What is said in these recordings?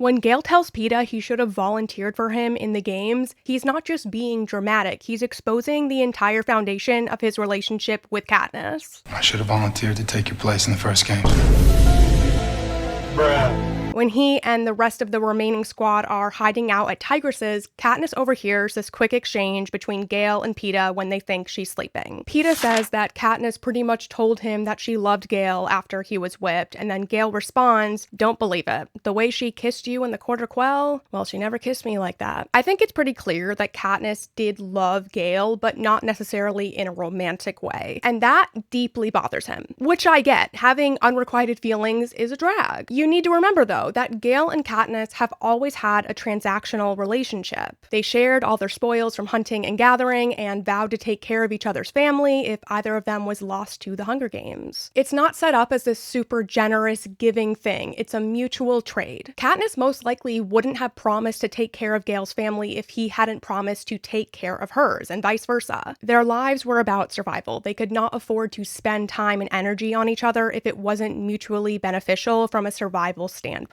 When Gale tells Peeta he should have volunteered for him in the games, he's not just being dramatic, he's exposing the entire foundation of his relationship with Katniss. I should have volunteered to take your place in the first game. Bruh. When he and the rest of the remaining squad are hiding out at Tigris's, Katniss overhears this quick exchange between Gale and Peeta when they think she's sleeping. Peeta says that Katniss pretty much told him that she loved Gale after he was whipped, and then Gale responds, "Don't believe it. The way she kissed you in the Quarter Quell? Well, she never kissed me like that." I think it's pretty clear that Katniss did love Gale, but not necessarily in a romantic way. And that deeply bothers him, which I get. Having unrequited feelings is a drag. You need to remember, though, that Gale and Katniss have always had a transactional relationship. They shared all their spoils from hunting and gathering and vowed to take care of each other's family if either of them was lost to the Hunger Games. It's not set up as this super generous giving thing. It's a mutual trade. Katniss most likely wouldn't have promised to take care of Gale's family if he hadn't promised to take care of hers, and vice versa. Their lives were about survival. They could not afford to spend time and energy on each other if it wasn't mutually beneficial from a survival standpoint.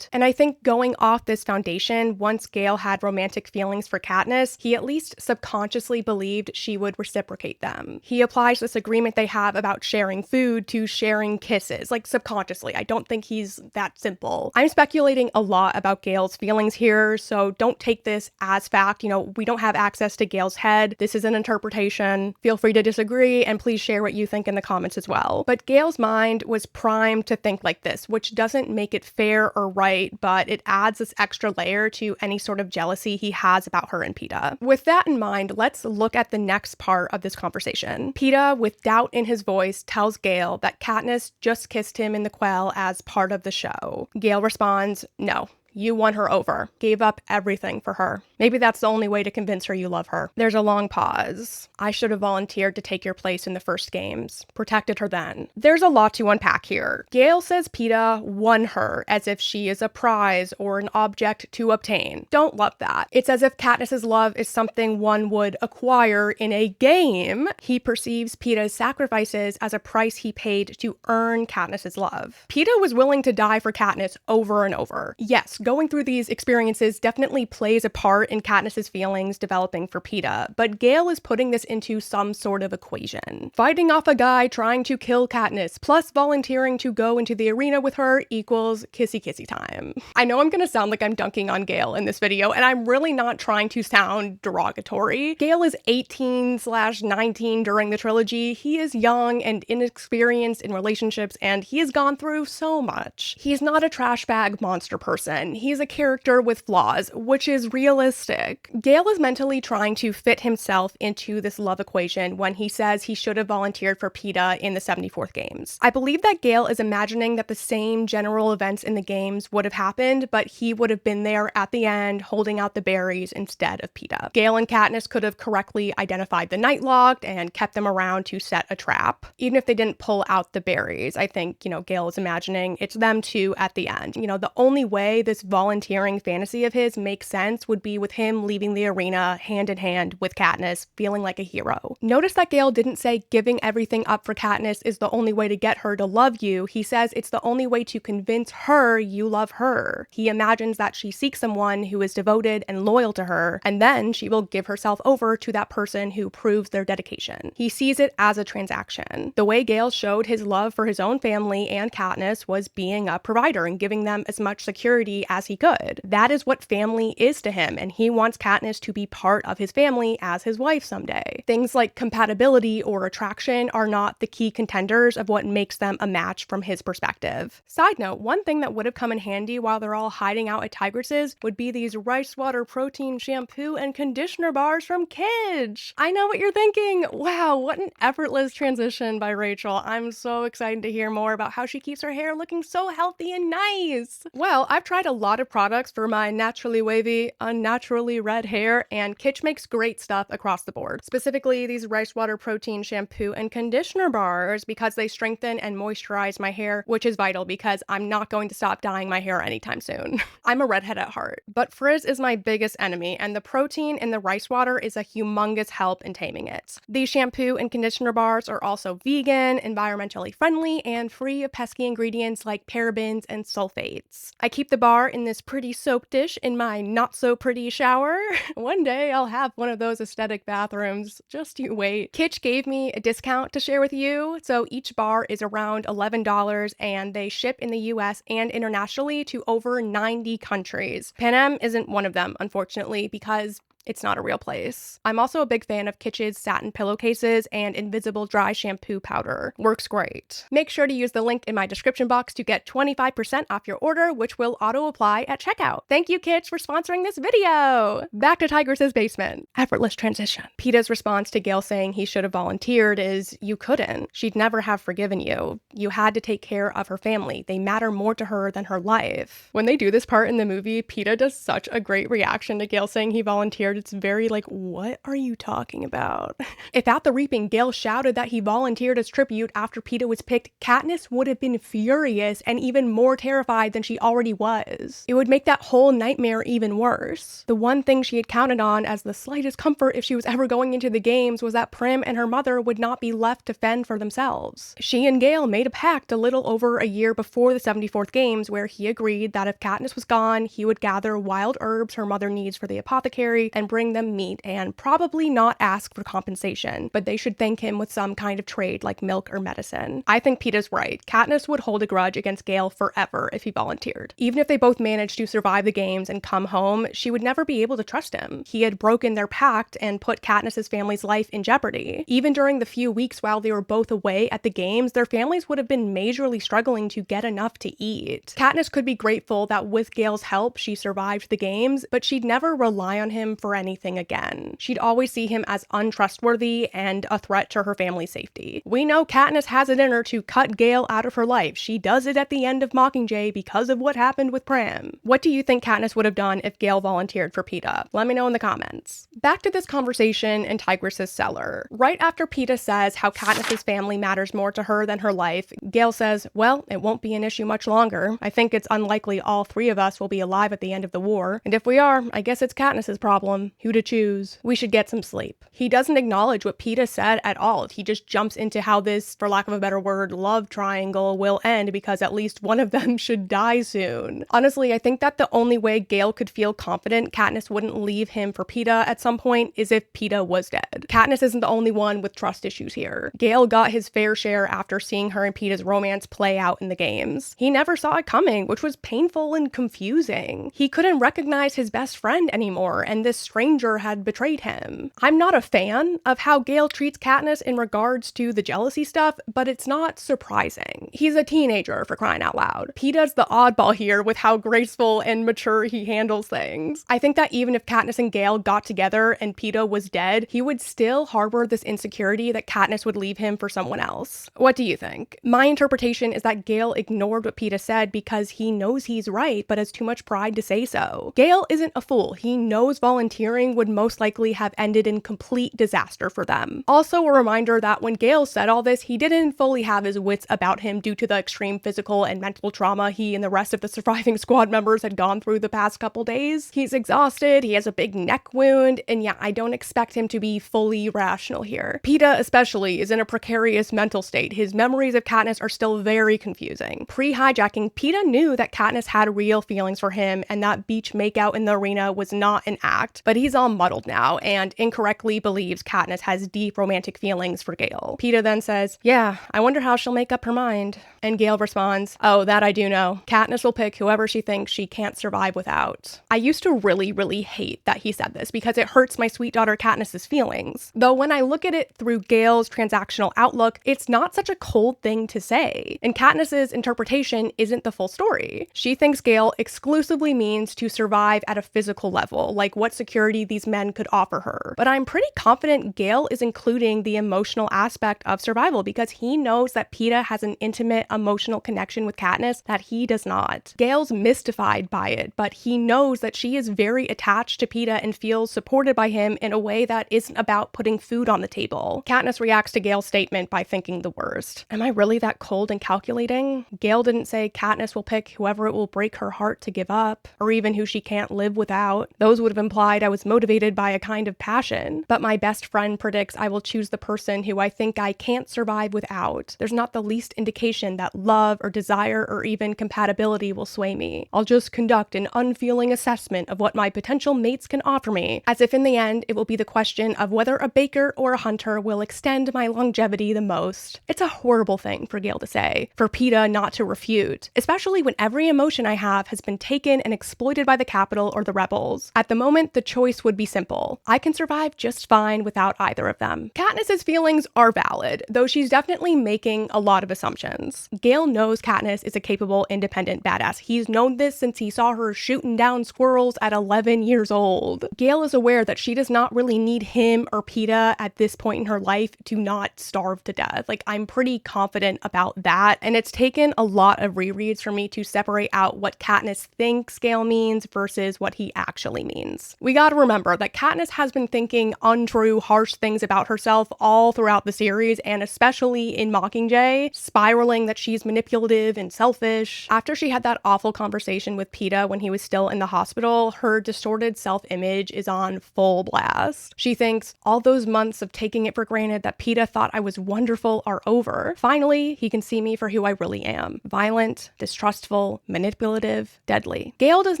And I think going off this foundation, once Gale had romantic feelings for Katniss, he at least subconsciously believed she would reciprocate them. He applies this agreement they have about sharing food to sharing kisses, like subconsciously. I don't think he's that simple. I'm speculating a lot about Gale's feelings here, so don't take this as fact. We don't have access to Gale's head. This is an interpretation. Feel free to disagree, and please share what you think in the comments as well. But Gale's mind was primed to think like this, which doesn't make it fair or right, but it adds this extra layer to any sort of jealousy he has about her and Peeta. With that in mind, let's look at the next part of this conversation. Peeta, with doubt in his voice, tells Gale that Katniss just kissed him in the quell as part of the show. Gale responds, "No. You won her over. Gave up everything for her. Maybe that's the only way to convince her you love her." There's a long pause. "I should have volunteered to take your place in the first games. Protected her then." There's a lot to unpack here. Gale says Peeta won her as if she is a prize or an object to obtain. Don't love that. It's as if Katniss's love is something one would acquire in a game. He perceives Peeta's sacrifices as a price he paid to earn Katniss's love. Peeta was willing to die for Katniss over and over. Yes, going through these experiences definitely plays a part in Katniss's feelings developing for Peeta, but Gale is putting this into some sort of equation. Fighting off a guy trying to kill Katniss plus volunteering to go into the arena with her equals kissy kissy time. I know I'm gonna sound like I'm dunking on Gale in this video, and I'm really not trying to sound derogatory. Gale is 18/19 during the trilogy. He is young and inexperienced in relationships, and he has gone through so much. He's not a trash bag monster person. He's a character with flaws, which is realistic. Gale is mentally trying to fit himself into this love equation when he says he should have volunteered for Peeta in the 74th games. I believe that Gale is imagining that the same general events in the games would have happened, but he would have been there at the end holding out the berries instead of Peeta. Gale and Katniss could have correctly identified the Nightlocked and kept them around to set a trap. Even if they didn't pull out the berries, I think, Gale is imagining it's them two at the end. The only way this volunteering fantasy of his makes sense would be with him leaving the arena hand in hand with Katniss, feeling like a hero. Notice that Gale didn't say giving everything up for Katniss is the only way to get her to love you. He says it's the only way to convince her you love her. He imagines that she seeks someone who is devoted and loyal to her, and then she will give herself over to that person who proves their dedication. He sees it as a transaction. The way Gale showed his love for his own family and Katniss was being a provider and giving them as much security as he could. That is what family is to him, and he wants Katniss to be part of his family as his wife someday. Things like compatibility or attraction are not the key contenders of what makes them a match from his perspective. Side note, one thing that would have come in handy while they're all hiding out at Tigris's would be these rice water protein shampoo and conditioner bars from Kidge. I know what you're thinking. Wow, what an effortless transition by Rachel. I'm so excited to hear more about how she keeps her hair looking so healthy and nice. Well, I've tried a lot of products for my naturally wavy, unnaturally red hair, and Kidge makes great stuff across the board. Specifically, these rice water protein shampoo and conditioner bars because they strengthen and moisturize my hair, which is vital because I'm not going to stop dyeing my hair anytime soon. I'm a redhead at heart, but frizz is my biggest enemy, and the protein in the rice water is a humongous help in taming it. These shampoo and conditioner bars are also vegan, environmentally friendly, and free of pesky ingredients like parabens and sulfates. I keep the bar in this pretty soap dish in my not-so-pretty shower. One day I'll have one of those aesthetic bathrooms. Just you wait. Kitsch gave me a discount to share with you, so each bar is around $11, and they ship in the US and internationally to over 90 countries. Pan Am isn't one of them, unfortunately, because it's not a real place. I'm also a big fan of Kitsch's satin pillowcases and invisible dry shampoo powder. Works great. Make sure to use the link in my description box to get 25% off your order, which will auto-apply at checkout. Thank you, Kitsch, for sponsoring this video! Back to Tigris's basement. Effortless transition. Peeta's response to Gale saying he should have volunteered is, you couldn't. She'd never have forgiven you. You had to take care of her family. They matter more to her than her life. When they do this part in the movie, Peeta does such a great reaction to Gale saying he volunteered. It's very like, what are you talking about? If at the reaping, Gale shouted that he volunteered as tribute after Peeta was picked, Katniss would have been furious and even more terrified than she already was. It would make that whole nightmare even worse. The one thing she had counted on as the slightest comfort if she was ever going into the games was that Prim and her mother would not be left to fend for themselves. She and Gale made a pact a little over a year before the 74th games where he agreed that if Katniss was gone, he would gather wild herbs her mother needs for the apothecary and bring them meat and probably not ask for compensation, but they should thank him with some kind of trade like milk or medicine. I think Peeta's right. Katniss would hold a grudge against Gale forever if he volunteered. Even if they both managed to survive the games and come home, she would never be able to trust him. He had broken their pact and put Katniss's family's life in jeopardy. Even during the few weeks while they were both away at the games, their families would have been majorly struggling to get enough to eat. Katniss could be grateful that with Gale's help, she survived the games, but she'd never rely on him for anything again. She'd always see him as untrustworthy and a threat to her family's safety. We know Katniss has it in her to cut Gale out of her life. She does it at the end of Mockingjay because of what happened with Prim. What do you think Katniss would have done if Gale volunteered for Peeta? Let me know in the comments. Back to this conversation in Tigris's cellar. Right after Peeta says how Katniss's family matters more to her than her life, Gale says, well, it won't be an issue much longer. I think it's unlikely all three of us will be alive at the end of the war. And if we are, I guess it's Katniss's problem. Who to choose? We should get some sleep. He doesn't acknowledge what Peeta said at all. He just jumps into how this, for lack of a better word, love triangle will end because at least one of them should die soon. Honestly, I think that the only way Gale could feel confident Katniss wouldn't leave him for Peeta at some point is if Peeta was dead. Katniss isn't the only one with trust issues here. Gale got his fair share after seeing her and Peeta's romance play out in the games. He never saw it coming, which was painful and confusing. He couldn't recognize his best friend anymore, and this stranger had betrayed him. I'm not a fan of how Gale treats Katniss in regards to the jealousy stuff, but it's not surprising. He's a teenager, for crying out loud. Peeta's the oddball here with how graceful and mature he handles things. I think that even if Katniss and Gale got together and Peeta was dead, he would still harbor this insecurity that Katniss would leave him for someone else. What do you think? My interpretation is that Gale ignored what Peeta said because he knows he's right, but has too much pride to say so. Gale isn't a fool. He knows volunteering would most likely have ended in complete disaster for them. Also a reminder that when Gale said all this, he didn't fully have his wits about him due to the extreme physical and mental trauma he and the rest of the surviving squad members had gone through the past couple days. He's exhausted, he has a big neck wound, and yeah, I don't expect him to be fully rational here. Peeta especially is in a precarious mental state. His memories of Katniss are still very confusing. Pre-hijacking, Peeta knew that Katniss had real feelings for him and that beach makeout in the arena was not an act, but he's all muddled now and incorrectly believes Katniss has deep romantic feelings for Gale. Peeta then says, yeah, I wonder how she'll make up her mind. And Gale responds, oh, that I do know. Katniss will pick whoever she thinks she can't survive without. I used to really hate that he said this because it hurts my sweet daughter Katniss's feelings. Though when I look at it through Gale's transactional outlook, it's not such a cold thing to say. And Katniss's interpretation isn't the full story. She thinks Gale exclusively means to survive at a physical level, like what security these men could offer her. But I'm pretty confident Gale is including the emotional aspect of survival because he knows that Peeta has an intimate emotional connection with Katniss that he does not. Gale's mystified by it, but he knows that she is very attached to Peeta and feels supported by him in a way that isn't about putting food on the table. Katniss reacts to Gale's statement by thinking the worst. Am I really that cold and calculating? Gale didn't say Katniss will pick whoever it will break her heart to give up, or even who she can't live without. Those would have implied I was motivated by a kind of passion. But my best friend predicts I will choose the person who I think I can't survive without. There's not the least indication that love or desire or even compatibility will sway me. I'll just conduct an unfeeling assessment of what my potential mates can offer me, as if in the end it will be the question of whether a baker or a hunter will extend my longevity the most. It's a horrible thing for Gale to say, for Peeta not to refute, especially when every emotion I have has been taken and exploited by the Capitol or the rebels. At the moment, the choice would be simple. I can survive just fine without either of them. Katniss's feelings are valid, though she's definitely making a lot of assumptions. Gale knows Katniss is a capable, independent badass. He's known this since he saw her shooting down squirrels at 11 years old. Gale is aware that she does not really need him or Peeta at this point in her life to not starve to death. Like, I'm pretty confident about that, and it's taken a lot of rereads for me to separate out what Katniss thinks Gale means versus what he actually means. We gotta remember that Katniss has been thinking untrue, harsh things about herself all throughout the series, and especially in Mockingjay, spiraling that she's manipulative and selfish. After she had that awful conversation with Peeta when he was still in the hospital, her distorted self-image is on full blast. She thinks all those months of taking it for granted that Peeta thought I was wonderful are over. Finally, he can see me for who I really am. Violent, distrustful, manipulative, deadly. Gale does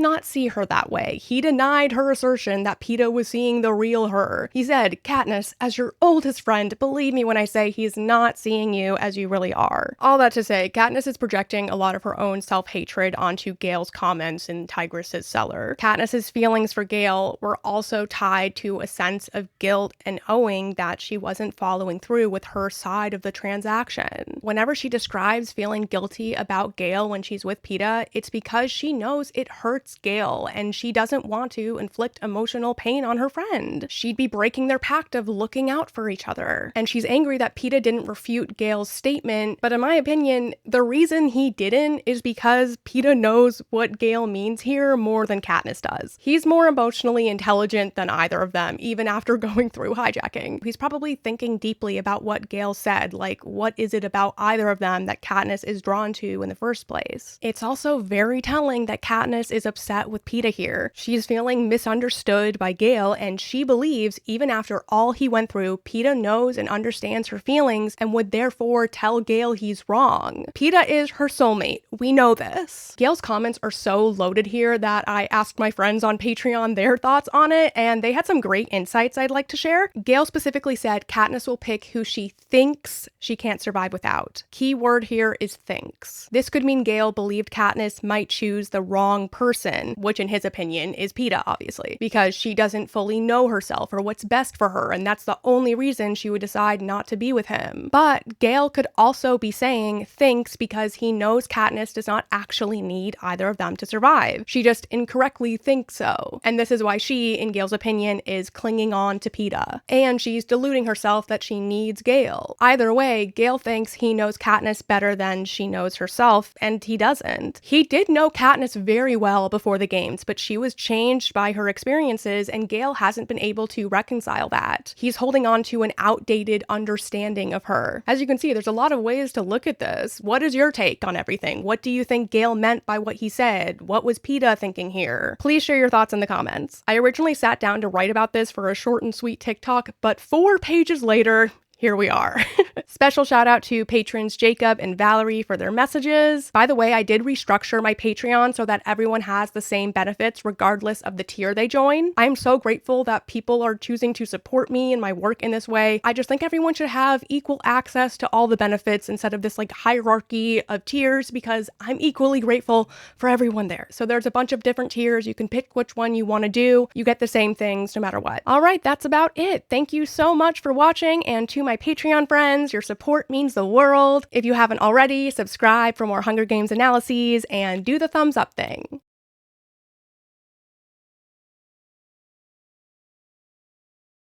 not see her that way. He denied her assertion that Peeta was seeing the real her. He said, "Katniss, as your oldest friend, believe me when I say he's not seeing you as you really are." All that to say, Katniss is projecting a lot of her own self-hatred onto Gale's comments in Tigris's cellar. Katniss's feelings for Gale were also tied to a sense of guilt and owing that she wasn't following through with her side of the transaction. Whenever she describes feeling guilty about Gale when she's with Peeta, it's because she knows it hurts Gale and she doesn't want to inflict emotional pain on her friend. She'd be breaking their pact of looking out for each other. And she's angry that Peeta didn't refute Gale's statement, but in my opinion, the reason he didn't is because Peeta knows what Gale means here more than Katniss does. He's more emotionally intelligent than either of them, even after going through hijacking. He's probably thinking deeply about what Gale said, like what is it about either of them that Katniss is drawn to in the first place. It's also very telling that Katniss is upset with Peeta here. She's feeling misunderstood by Gale, and she believes even after all he went through, Peeta knows and understands her feelings and would therefore tell Gale he's wrong. Peeta is her soulmate. We know this. Gale's comments are so loaded here that I asked my friends on Patreon their thoughts on it, and they had some great insights I'd like to share. Gale specifically said Katniss will pick who she thinks she can't survive without. Key word here is thinks. This could mean Gale believed Katniss might choose the wrong person, which in his opinion is Peeta, obviously, because she doesn't fully know herself or what's best for her, and that's the only reason she would decide not to be with him. But Gale could also be saying thinks because he knows Katniss does not actually need either of them to survive. She just incorrectly thinks so. And this is why she, in Gale's opinion, is clinging on to Peeta. And she's deluding herself that she needs Gale. Either way, Gale thinks he knows Katniss better than she knows herself, and he doesn't. He did know Katniss very well before the games, but she was changed by her experiences, and Gale hasn't been able to reconcile that. He's holding on to an outdated understanding of her. As you can see, there's a lot of ways to look at this. What is your take on everything? What do you think Gale meant by what he said? What was Peeta thinking here? Please share your thoughts in the comments. I originally sat down to write about this for a short and sweet TikTok, but 4 pages later, here we are. Special shout out to patrons Jacob and Valerie for their messages. By the way, I did restructure my Patreon so that everyone has the same benefits regardless of the tier they join. I'm so grateful that people are choosing to support me and my work in this way. I just think everyone should have equal access to all the benefits instead of this like hierarchy of tiers, because I'm equally grateful for everyone there. So there's a bunch of different tiers. You can pick which one you want to do. You get the same things no matter what. All right, that's about it. Thank you so much for watching, and to my Patreon friends, your support means the world. If you haven't already, subscribe for more Hunger Games analyses and do the thumbs up thing.